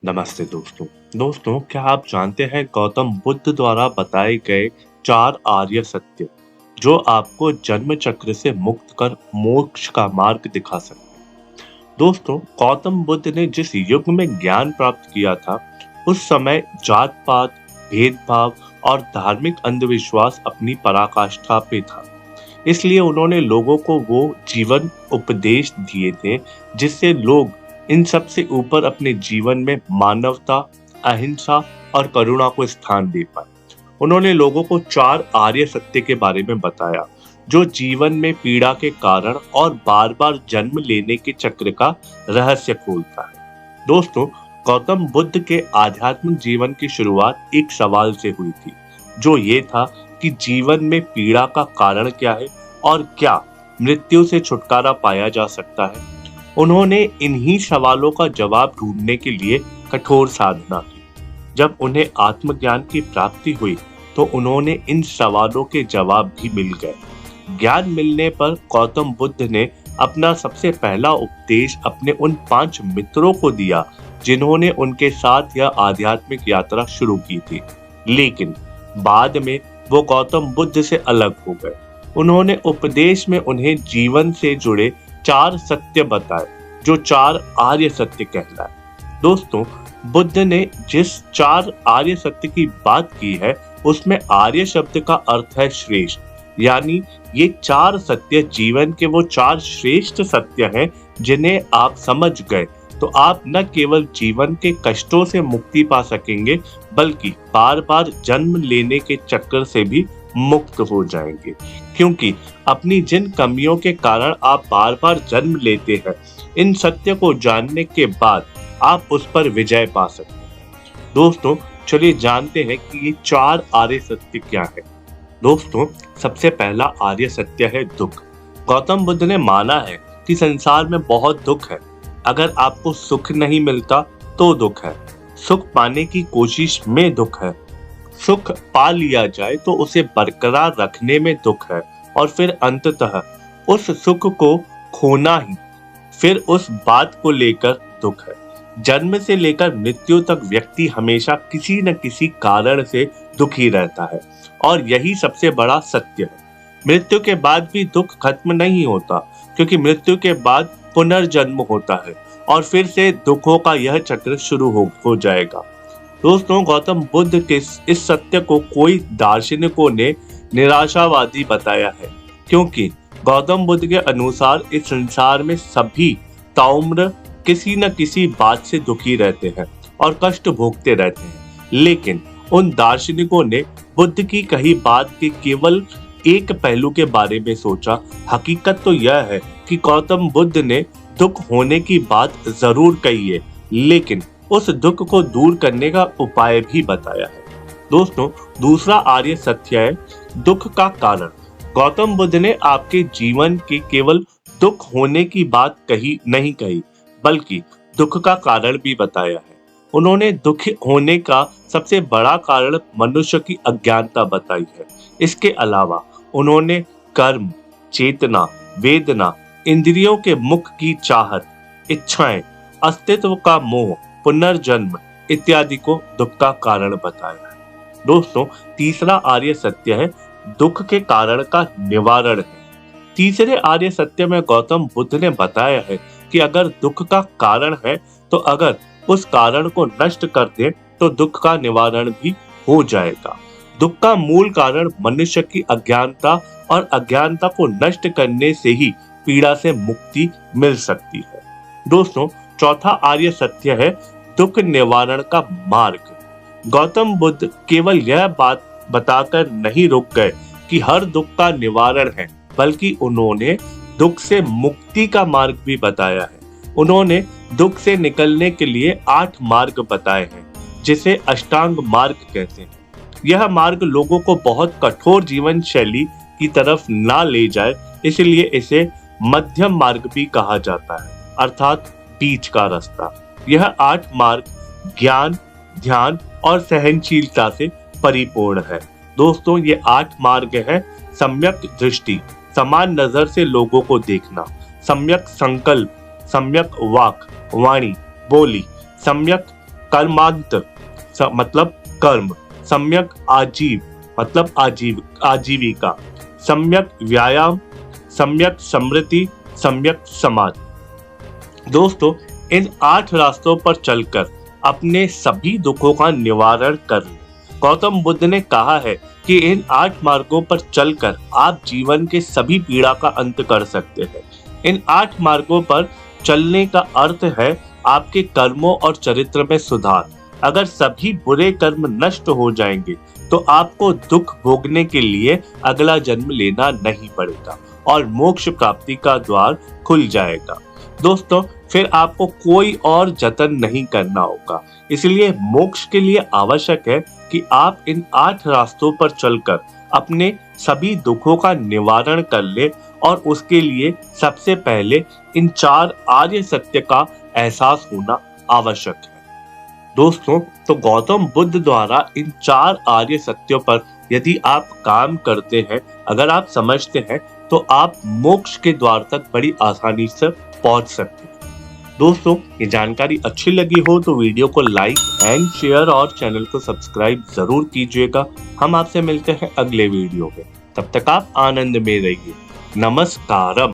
नमस्ते दोस्तों, क्या आप जानते हैं गौतम बुद्ध द्वारा बताए गए 4 आर्य सत्य जो आपको जन्म चक्र से मुक्त कर मोक्ष का मार्ग दिखा सकते हैं। दोस्तों, गौतम बुद्ध ने जिस युग में ज्ञान प्राप्त किया था, उस समय जात-पात, भेदभाव और धार्मिक अंधविश्वास अपनी पराकाष्ठा पे था। इसलिए उन्होंने लोगों को वो जीवन उपदेश दिए थे जिससे लोग इन सब से ऊपर अपने जीवन में मानवता, अहिंसा और करुणा को स्थान दे पाए। उन्होंने लोगों को 4 आर्य सत्य के बारे में बताया, जो जीवन में पीड़ा के कारण और बार-बार जन्म लेने के चक्र का रहस्य खोलता है। दोस्तों, गौतम बुद्ध के आध्यात्मिक जीवन की शुरुआत एक सवाल से हुई थी, जो ये था कि जीवन में पीड़ा का कारण क्या है और क्या मृत्यु से छुटकारा पाया जा सकता है। उन्होंने इन्हीं सवालों का जवाब ढूंढने के लिए कठोर साधना की। जब उन्हें आत्मज्ञान की प्राप्ति हुई, तो उन्होंने इन सवालों के जवाब भी मिल गए। ज्ञान मिलने पर गौतम बुद्ध ने अपना सबसे पहला उपदेश अपने उन 5 मित्रों को दिया, जिन्होंने उनके साथ यह आध्यात्मिक यात्रा शुरू की थी। लेकिन बाद में वो गौतम बुद्ध से अलग हो गए। उन्होंने उपदेश में उन्हें जीवन से जुड़े 4 सत्य बताए, जो 4 आर्य सत्य कहलाए। दोस्तों, बुद्ध ने जिस 4 आर्य सत्य की बात की है, उसमें आर्य शब्द का अर्थ है श्रेष्ठ। यानी ये 4 सत्य जीवन के वो 4 श्रेष्ठ सत्य हैं, जिन्हें आप समझ गए तो आप न केवल जीवन के कष्टों से मुक्ति पा सकेंगे, बल्कि बार-बार जन्म लेने के चक्कर से भी मुक्त हो जाएंगे। क्योंकि अपनी जिन कमियों के कारण आप बार-बार जन्म लेते हैं, इन सत्य को जानने के बाद आप उस पर विजय पा सकते हैं। दोस्तों, चलिए जानते हैं कि ये 4 आर्य सत्य क्या है। दोस्तों, सबसे पहला आर्य सत्य है दुख। गौतम बुद्ध ने माना है कि संसार में बहुत दुख है। अगर आपको सुख नहीं मिलता तो दुख है। सुख पाने की कोशिश में दुख है। सुख पा लिया जाए तो उसे बरकरार रखने में दुख है, और फिर अंततः उस सुख को खोना ही फिर उस बात को लेकर दुख है। जन्म से लेकर मृत्यु तक व्यक्ति हमेशा किसी न किसी कारण से दुखी रहता है, और यही सबसे बड़ा सत्य है। मृत्यु के बाद भी दुख खत्म नहीं होता, क्योंकि मृत्यु के बाद पुनर्जन्म होता है और फिर से दुखों का यह चक्र शुरू हो जाएगा। दोस्तों, गौतम बुद्ध के इस सत्य को कोई दार्शनिकों ने निराशावादी बताया है, क्योंकि गौतम बुद्ध के अनुसार इस संसार में सभी ताउम्र किसी न किसी बात से दुखी रहते हैं और कष्ट भोगते रहते हैं। लेकिन उन दार्शनिकों ने बुद्ध की कही बात के केवल एक पहलू के बारे में सोचा। हकीकत तो यह है कि गौतम बुद्ध ने दुख होने की बात जरूर कही है, लेकिन उस दुख को दूर करने का उपाय भी बताया है। दोस्तों, दूसरा आर्य सत्य है दुख का कारण। गौतम बुद्ध ने आपके जीवन के केवल दुख होने की बात नहीं कही, बल्कि दुख का कारण भी बताया है। उन्होंने दुख होने का सबसे बड़ा कारण मनुष्य की अज्ञानता बताई है। इसके अलावा उन्होंने कर्म, चेतना, वेदना, इंद्रियों के मुख की चाहत, इच्छाएं, अस्तित्व का मोह, पुनर्जन्म इत्यादि को दुख का कारण बताया है। दोस्तों, तीसरा आर्य सत्य है दुख के कारण का निवारण है। तीसरे आर्य सत्य में गौतम बुद्ध ने बताया है कि अगर दुख का कारण है, तो अगर उस कारण को नष्ट कर दे तो दुख का निवारण भी हो जाएगा। दुख का मूल कारण मनुष्य की अज्ञानता, और अज्ञानता को नष्ट करने से ही पीड़ा से मुक्ति मिल सकती है। दोस्तों, चौथा आर्य सत्य है दुख निवारण का मार्ग। गौतम बुद्ध केवल यह बात बताकर नहीं रुक गए कि हर दुख का निवारण है, बल्कि उन्होंने दुख से मुक्ति का मार्ग भी बताया है। उन्होंने दुख से निकलने के लिए 8 मार्ग बताए हैं, जिसे अष्टांग मार्ग कहते हैं। यह मार्ग लोगों को बहुत कठोर जीवन शैली की तरफ ना ले जाए, इसलिए इसे मध्यम मार्ग भी कहा जाता है, अर्थात बीच का रास्ता। यह 8 मार्ग ज्ञान, ध्यान और सहनशीलता से परिपूर्ण है। दोस्तों, ये 8 मार्ग हैं सम्यक दृष्टि, समान नजर से लोगों को देखना, सम्यक संकल्प, सम्यक वाक, वाणी, बोली, सम्यक कर्मांत मतलब कर्म, सम्यक आजीव मतलब आजीविका, सम्यक व्यायाम, सम्यक समृद्धि, सम्यक समाधि। दोस्तों, इन 8 रास्तों पर चलकर अपने सभी दुखों का निवारण कर लें। गौतम बुद्ध ने कहा है कि इन 8 मार्गों पर चलकर आप जीवन के सभी पीड़ा का अंत कर सकते हैं। इन 8 मार्गों पर चलने का अर्थ है आपके कर्मों और चरित्र में सुधार। अगर सभी बुरे कर्म नष्ट हो जाएंगे तो आपको दुख भोगने के लिए अगला जन्म लेना नहीं पड़ेगा और मोक्ष प्राप्ति का द्वार खुल जाएगा। दोस्तों, फिर आपको कोई और जतन नहीं करना होगा। इसलिए मोक्ष के लिए आवश्यक है कि आप इन 8 रास्तों पर चलकर अपने सभी दुखों का निवारण कर ले और उसके लिए सबसे पहले इन 4 आर्य सत्य का एहसास होना आवश्यक है। दोस्तों, तो गौतम बुद्ध द्वारा इन 4 आर्य सत्यों पर यदि आप काम करते हैं, अगर आप समझते हैं, तो आप मोक्ष के द्वार तक बड़ी आसानी से पहुंच सकते हैं। दोस्तों, ये जानकारी अच्छी लगी हो तो वीडियो को लाइक एंड शेयर और चैनल को सब्सक्राइब जरूर कीजिएगा। हम आपसे मिलते हैं अगले वीडियो में। तब तक आप आनंद में रहिए। नमस्कारम।